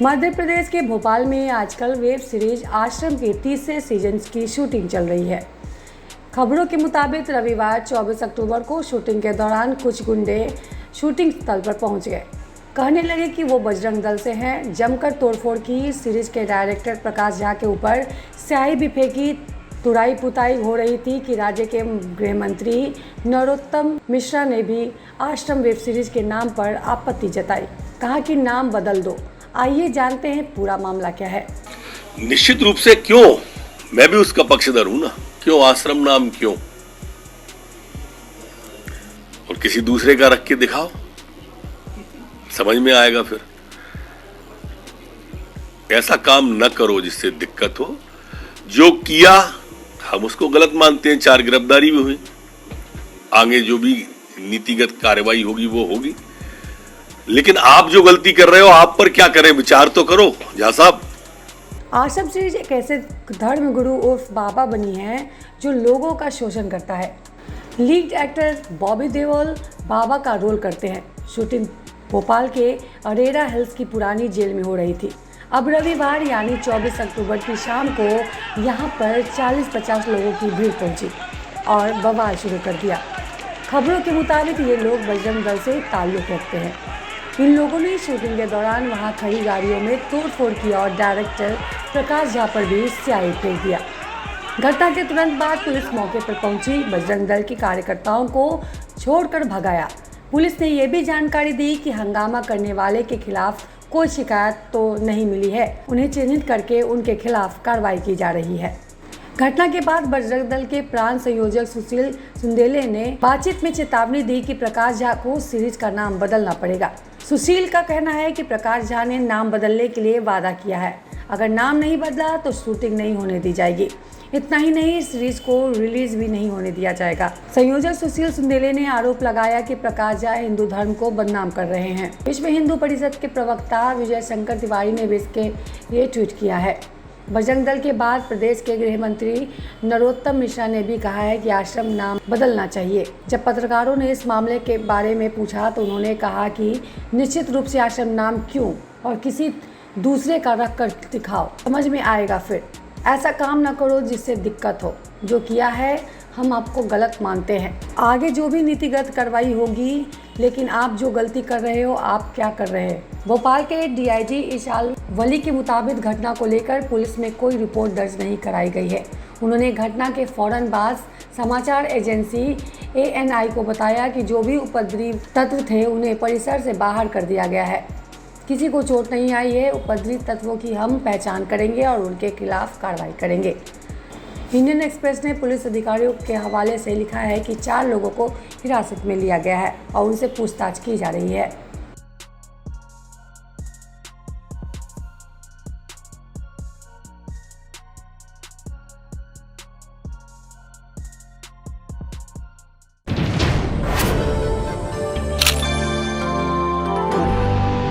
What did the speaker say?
मध्य प्रदेश के भोपाल में आजकल वेब सीरीज आश्रम के तीसरे सीजन की शूटिंग चल रही है। खबरों के मुताबिक रविवार 24 अक्टूबर को शूटिंग के दौरान कुछ गुंडे शूटिंग स्थल पर पहुंच गए। कहने लगे कि वो बजरंग दल से हैं। जमकर तोड़फोड़ की। सीरीज के डायरेक्टर प्रकाश झा के ऊपर स्याही भी फेंकी। तुड़ाई पुताई हो रही थी कि राज्य के गृह मंत्री नरोत्तम मिश्रा ने भी आश्रम वेब सीरीज के नाम पर आपत्ति जताई। कहा कि नाम बदल दो। आइए जानते हैं पूरा मामला क्या है। निश्चित रूप से क्यों, मैं भी उसका पक्षधर हूं ना। क्यों आश्रम नाम, क्यों? और किसी दूसरे का रख के दिखाओ, समझ में आएगा। फिर ऐसा काम न करो जिससे दिक्कत हो। जो किया हम उसको गलत मानते हैं। 4 गिरफ्तारी भी हुई, आगे जो भी नीतिगत कार्रवाई होगी वो होगी। लेकिन आप जो गलती कर रहे हो, आप पर क्या करें, विचार तो करो झा साहब। आश्रम सीरीज एक ऐसे धर्म गुरु उर्फ बाबा बनी है जो लोगों का शोषण करता है। लीड एक्टर बॉबी देओल बाबा का रोल करते हैं। शूटिंग भोपाल के अरेरा हिल्स की पुरानी जेल में हो रही थी। अब रविवार यानी 24 अक्टूबर की शाम को यहाँ पर 40-50 लोगों की भीड़ पहुँची और बवाल शुरू कर दिया। खबरों के मुताबिक ये लोग बजरंग दल से ताल्लुक़ रखते हैं। इन लोगों ने शूटिंग के दौरान वहां खड़ी गाड़ियों में तोड़फोड़ की और डायरेक्टर प्रकाश झा पर भी स्याही फेंक दिया। घटना के तुरंत बाद पुलिस मौके पर पहुंची। बजरंग दल के कार्यकर्ताओं को छोड़कर भगाया। पुलिस ने यह भी जानकारी दी कि हंगामा करने वाले के खिलाफ कोई शिकायत तो नहीं मिली है। उन्हें चिन्हित करके उनके खिलाफ कार्रवाई की जा रही है। घटना के बाद बजरंग दल के प्राण संयोजक सुशील सुंदेले ने बातचीत में चेतावनी दी कि प्रकाश झा को सीरीज का नाम बदलना पड़ेगा। सुशील का कहना है कि प्रकाश झा ने नाम बदलने के लिए वादा किया है। अगर नाम नहीं बदला तो शूटिंग नहीं होने दी जाएगी। इतना ही नहीं, सीरीज को रिलीज भी नहीं होने दिया जाएगा। संयोजक सुशील सुंदेले ने आरोप लगाया कि प्रकाश झा हिंदू धर्म को बदनाम कर रहे हैं। विश्व हिंदू परिषद के प्रवक्ता विजय शंकर तिवारी ने भी इसके लिए ट्वीट किया है। बजरंग दल के बाद प्रदेश के गृह मंत्री नरोत्तम मिश्रा ने भी कहा है कि आश्रम नाम बदलना चाहिए। जब पत्रकारों ने इस मामले के बारे में पूछा तो उन्होंने कहा कि निश्चित रूप से आश्रम नाम क्यों और किसी दूसरे का रख कर दिखाओ, समझ में आएगा। फिर ऐसा काम न करो जिससे दिक्कत हो। जो किया है हम आपको गलत मानते हैं। आगे जो भी नीतिगत कार्रवाई होगी, लेकिन आप जो गलती कर रहे हो, आप क्या कर रहे हैं। भोपाल के डीआईजी इशाल वली के मुताबिक घटना को लेकर पुलिस में कोई रिपोर्ट दर्ज नहीं कराई गई है। उन्होंने घटना के फौरन बाद समाचार एजेंसी ANI को बताया कि जो भी उपद्रवी तत्व थे उन्हें परिसर से बाहर कर दिया गया है। किसी को चोट नहीं आई है। उपद्रवी तत्वों की हम पहचान करेंगे और उनके खिलाफ कार्रवाई करेंगे। इंडियन एक्सप्रेस ने पुलिस अधिकारियों के हवाले से लिखा है कि 4 लोगों को हिरासत में लिया गया है और उनसे पूछताछ की जा रही है।